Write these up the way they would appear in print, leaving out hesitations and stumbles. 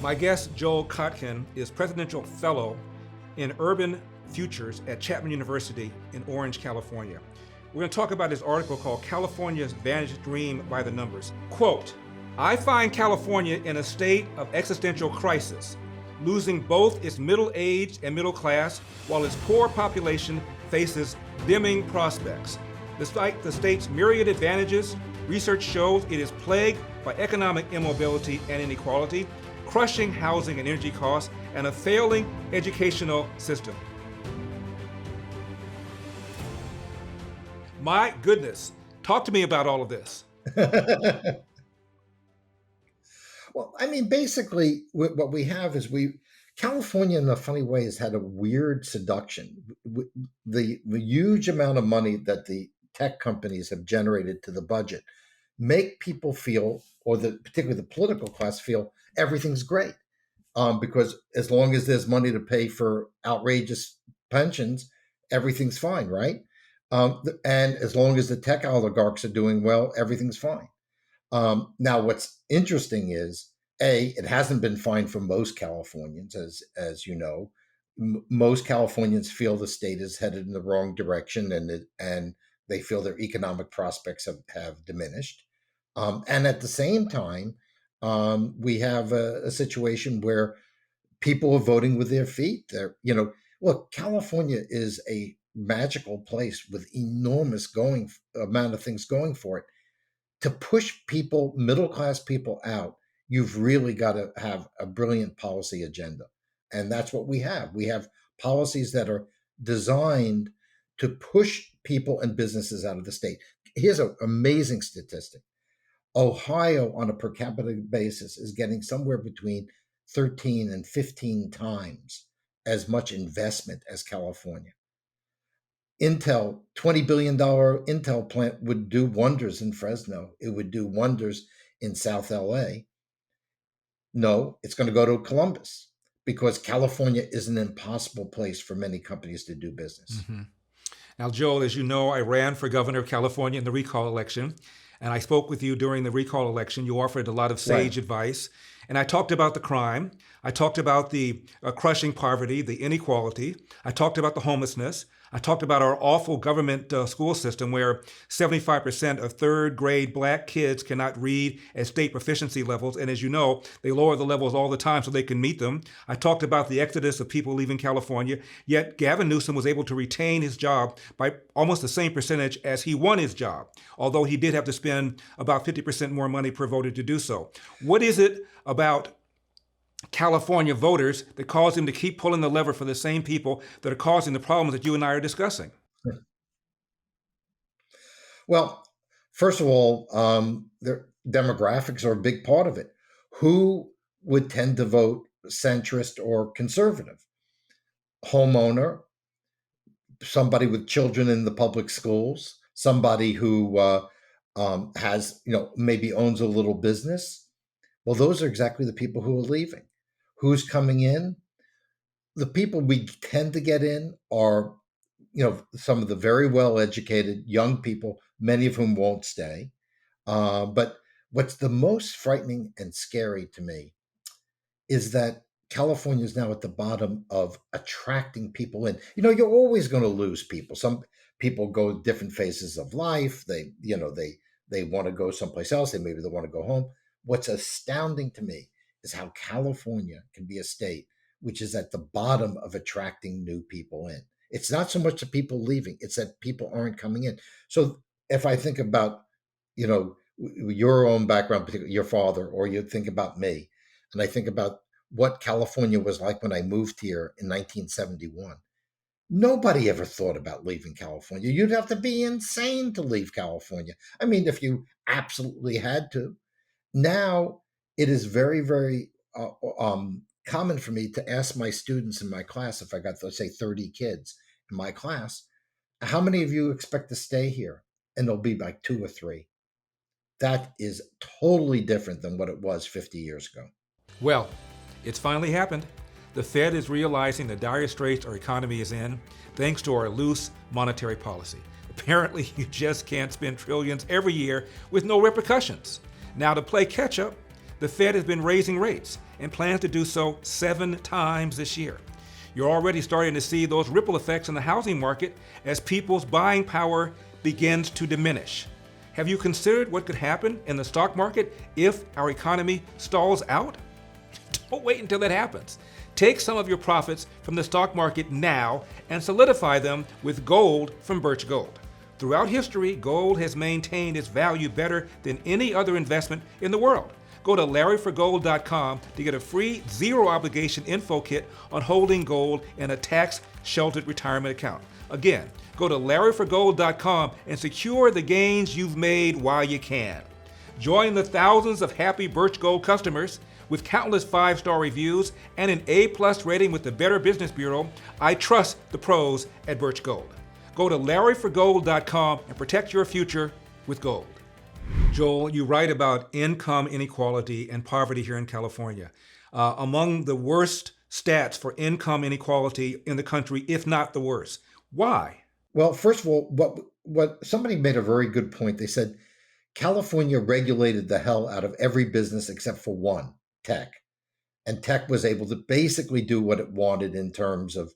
My guest, Joel Kotkin, is Presidential Fellow in Urban Futures at Chapman University in Orange, California. We're going to talk about his article called California's Vanished Dream by the Numbers. Quote, I find California in a state of existential crisis, losing both its middle age and middle class, while its poor population faces dimming prospects. Despite the state's myriad advantages, research shows it is plagued by economic immobility and inequality, crushing housing and energy costs, and a failing educational system. My goodness, talk to me about all of this. Well, I mean, basically, what we have is California, in a funny way, has had a weird seduction. The huge amount of money that the tech companies have generated to the budget make people feel, or particularly the political class feel, everything's great. Because as long as there's money to pay for outrageous pensions, everything's fine, right? And as long as the tech oligarchs are doing well, everything's fine. Now, what's interesting is, it hasn't been fine for most Californians, as you know. Most Californians feel the state is headed in the wrong direction, and they feel their economic prospects have diminished. And at the same time, we have a situation where people are voting with their feet. Look, California is a magical place with enormous amount of things going for it. To push people, middle class people out, you've really got to have a brilliant policy agenda. And that's what we have. We have policies that are designed to push people and businesses out of the state. Here's an amazing statistic. Ohio, on a per capita basis, is getting somewhere between 13 and 15 times as much investment as California. Intel, $20 billion Intel plant would do wonders in Fresno. It would do wonders in South LA. No, it's going to go to Columbus because California is an impossible place for many companies to do business. Mm-hmm. Now, Joel, as you know, I ran for governor of California in the recall election, and I spoke with you during the recall election. You offered a lot of sage advice, and I talked about the crime. I talked about the crushing poverty, the inequality. I talked about the homelessness. I talked about our awful government school system where 75% of third grade Black kids cannot read at state proficiency levels. And as you know, they lower the levels all the time so they can meet them. I talked about the exodus of people leaving California, yet Gavin Newsom was able to retain his job by almost the same percentage as he won his job, although he did have to spend about 50% more money per voter to do so. What is it about California voters that cause him to keep pulling the lever for the same people that are causing the problems that you and I are discussing? Well, first of all, their demographics are a big part of it. Who would tend to vote centrist or conservative? Homeowner, somebody with children in the public schools, somebody who has, maybe owns a little business. Well, those are exactly the people who are leaving. Who's coming in? The people we tend to get in are, some of the very well-educated young people, many of whom won't stay. But what's the most frightening and scary to me is that California is now at the bottom of attracting people in. You're always going to lose people. Some people go different phases of life. They want to go someplace else. They want to go home. What's astounding to me is how California can be a state which is at the bottom of attracting new people in. It's not so much the people leaving, it's that people aren't coming in. So if I think about, your own background, particularly your father, or you think about me, and I think about what California was like when I moved here in 1971, nobody ever thought about leaving California. You'd have to be insane to leave California. I mean, if you absolutely had to. Now it is very, very common for me to ask my students in my class, if I got, let's say, 30 kids in my class, how many of you expect to stay here? And there'll be like 2 or 3. That is totally different than what it was 50 years ago. Well, it's finally happened. The Fed is realizing the dire straits our economy is in thanks to our loose monetary policy. Apparently, you just can't spend trillions every year with no repercussions. Now, to play catch up, The Fed has been raising rates and plans to do so 7 times this year. You're already starting to see those ripple effects in the housing market as people's buying power begins to diminish. Have you considered what could happen in the stock market if our economy stalls out? Don't wait until that happens. Take some of your profits from the stock market now and solidify them with gold from Birch Gold. Throughout history, gold has maintained its value better than any other investment in the world. Go to LarryForGold.com to get a free zero obligation info kit on holding gold in a tax-sheltered retirement account. Again, go to LarryForGold.com and secure the gains you've made while you can. Join the thousands of happy Birch Gold customers with countless 5-star reviews and an A+ rating with the Better Business Bureau. I trust the pros at Birch Gold. Go to LarryForGold.com and protect your future with gold. Joel, you write about income inequality and poverty here in California. Among the worst stats for income inequality in the country, if not the worst. Why? Well, first of all, what somebody made a very good point. They said California regulated the hell out of every business except for one, tech. And tech was able to basically do what it wanted in terms of,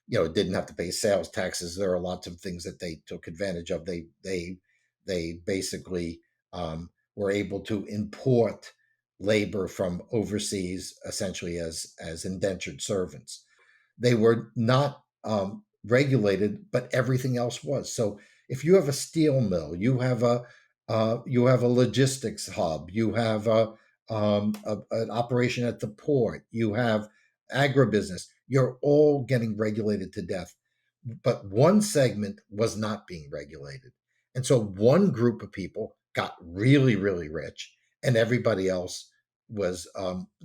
it didn't have to pay sales taxes. There are lots of things that they took advantage of. They basically were able to import labor from overseas, essentially as indentured servants. They were not regulated, but everything else was. So if you have a steel mill, you have a logistics hub, you have an operation at the port, you have agribusiness. You're all getting regulated to death, but one segment was not being regulated, and so one group of people got really, really rich, and everybody else was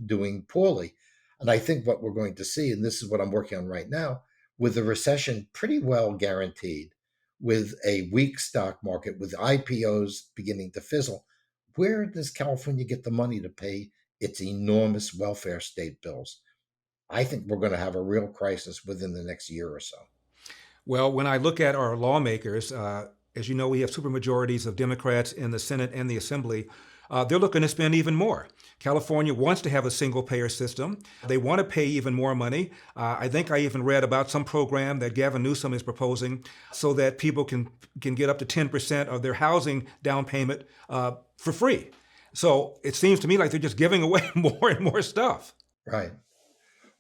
doing poorly. And I think what we're going to see, and this is what I'm working on right now, with the recession pretty well guaranteed, with a weak stock market, with IPOs beginning to fizzle, where does California get the money to pay its enormous welfare state bills? I think we're going to have a real crisis within the next year or so. Well, when I look at our lawmakers, as you know, we have supermajorities of Democrats in the Senate and the Assembly. They're looking to spend even more. California wants to have a single payer system. They want to pay even more money. I think I even read about some program that Gavin Newsom is proposing so that people can get up to 10% of their housing down payment for free. So it seems to me like they're just giving away more and more stuff. Right.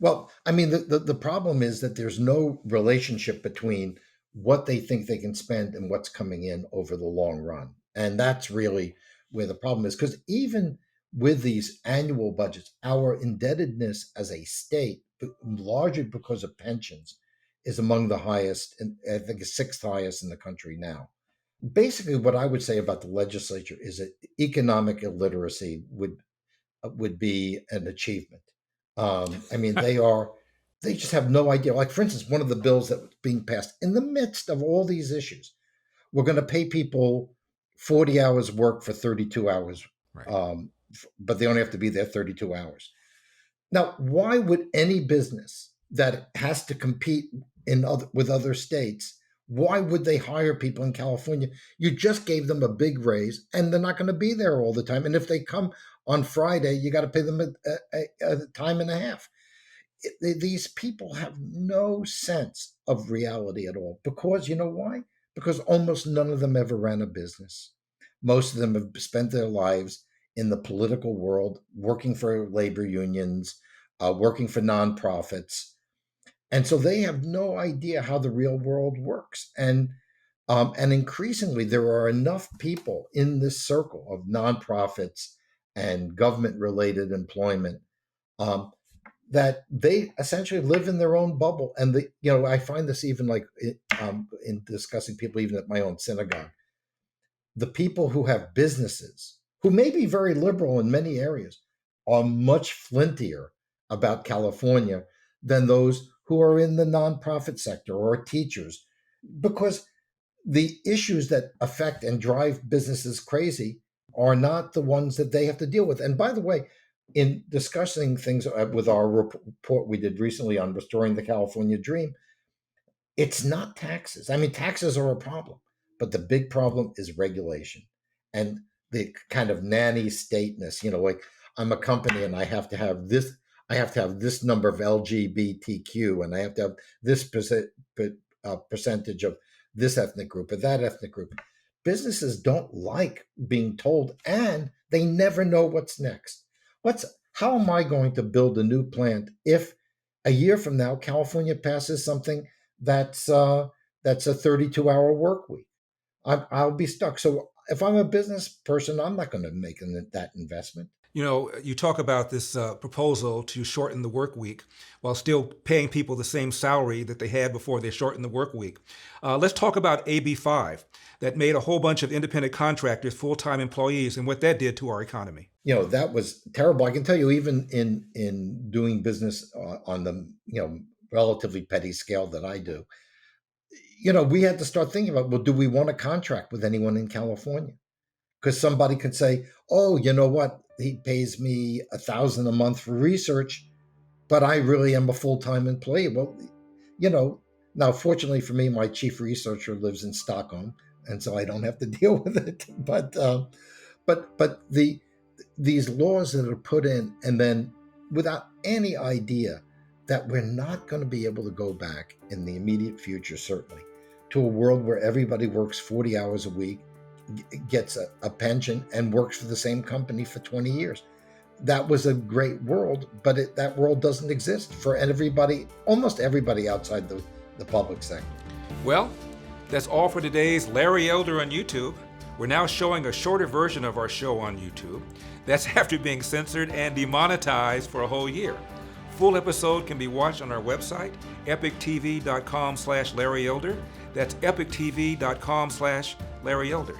Well, I mean, the problem is that there's no relationship between what they think they can spend and what's coming in over the long run. And that's really where the problem is. Because even with these annual budgets, our indebtedness as a state, largely because of pensions, is among the highest, and I think it's sixth highest in the country now. Basically, what I would say about the legislature is that economic illiteracy would be an achievement. I mean, they just have no idea. Like, for instance, one of the bills that was being passed in the midst of all these issues, we're going to pay people 40 hours work for 32 hours, Right. but they only have to be there 32 hours. Now, why would any business that has to compete with other states, why would they hire people in California? You just gave them a big raise, and they're not going to be there all the time. And if they come on Friday, you got to pay them a time and a half. These people have no sense of reality at all. Because you know why? Because almost none of them ever ran a business. Most of them have spent their lives in the political world, working for labor unions, working for nonprofits, and so they have no idea how the real world works. And increasingly, there are enough people in this circle of nonprofits and government-related employment that they essentially live in their own bubble. And I find this even like in discussing people, even at my own synagogue, the people who have businesses, who may be very liberal in many areas, are much flintier about California than those who are in the nonprofit sector or teachers, because the issues that affect and drive businesses crazy are not the ones that they have to deal with. And by the way, in discussing things with our report we did recently on restoring the California dream, it's not taxes. I mean, taxes are a problem, but the big problem is regulation and the kind of nanny stateness. Like I'm a company and I have to have this. I have to have this number of LGBTQ, and I have to have this percentage of this ethnic group or that ethnic group. Businesses don't like being told, and they never know what's next. How am I going to build a new plant if a year from now California passes something that's a 32-hour work week? I'll be stuck. So if I'm a business person, I'm not going to make that investment. You know, you talk about this proposal to shorten the work week while still paying people the same salary that they had before they shortened the work week. Let's talk about AB5 that made a whole bunch of independent contractors full-time employees and what that did to our economy. That was terrible. I can tell you, even in doing business on the relatively petty scale that I do, we had to start thinking about, well, do we want to contract with anyone in California? Because somebody could say, oh, you know what? He pays me $1,000 a month for research, but I really am a full-time employee. Well, now fortunately for me, my chief researcher lives in Stockholm, and so I don't have to deal with it. But these laws that are put in, and then without any idea that we're not going to be able to go back in the immediate future, certainly, to a world where everybody works 40 hours a week, gets a pension, and works for the same company for 20 years. That was a great world, but that world doesn't exist for everybody, almost everybody outside the public sector. Well, that's all for today's Larry Elder on YouTube. We're now showing a shorter version of our show on YouTube. That's after being censored and demonetized for a whole year. Full episode can be watched on our website, epictv.com/Larry Elder. That's epictv.com/Larry Elder.